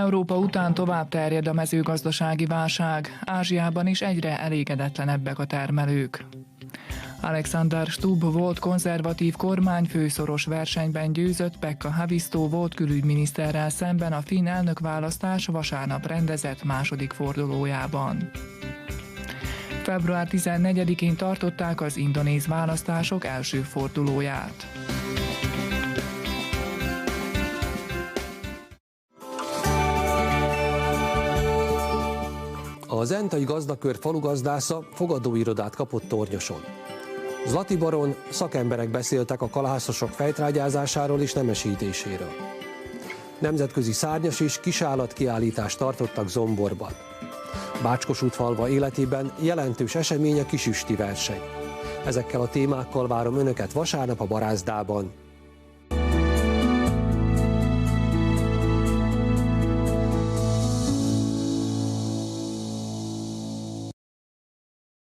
Európa után tovább terjed a mezőgazdasági válság. Ázsiában is egyre elégedetlenebbek a termelők. Alexander Stubb volt konzervatív kormányfő szoros versenyben győzött Pekka Haavisto volt külügyminiszterrel szemben a finn elnökválasztás vasárnap rendezett második fordulójában. Február 14-én tartották az indonéz választások első fordulóját. A zentai gazdakör falugazdásza fogadóirodát kapott Tornyoson. Zlati baron szakemberek beszéltek a kalászosok fejtrágyázásáról és nemesítéséről. Nemzetközi szárnyas és kisállatkiállítást tartottak Zomborban. Bácskosútfalva életében jelentős esemény a kisüsti verseny. Ezekkel a témákkal várom Önöket vasárnap a Barázdában.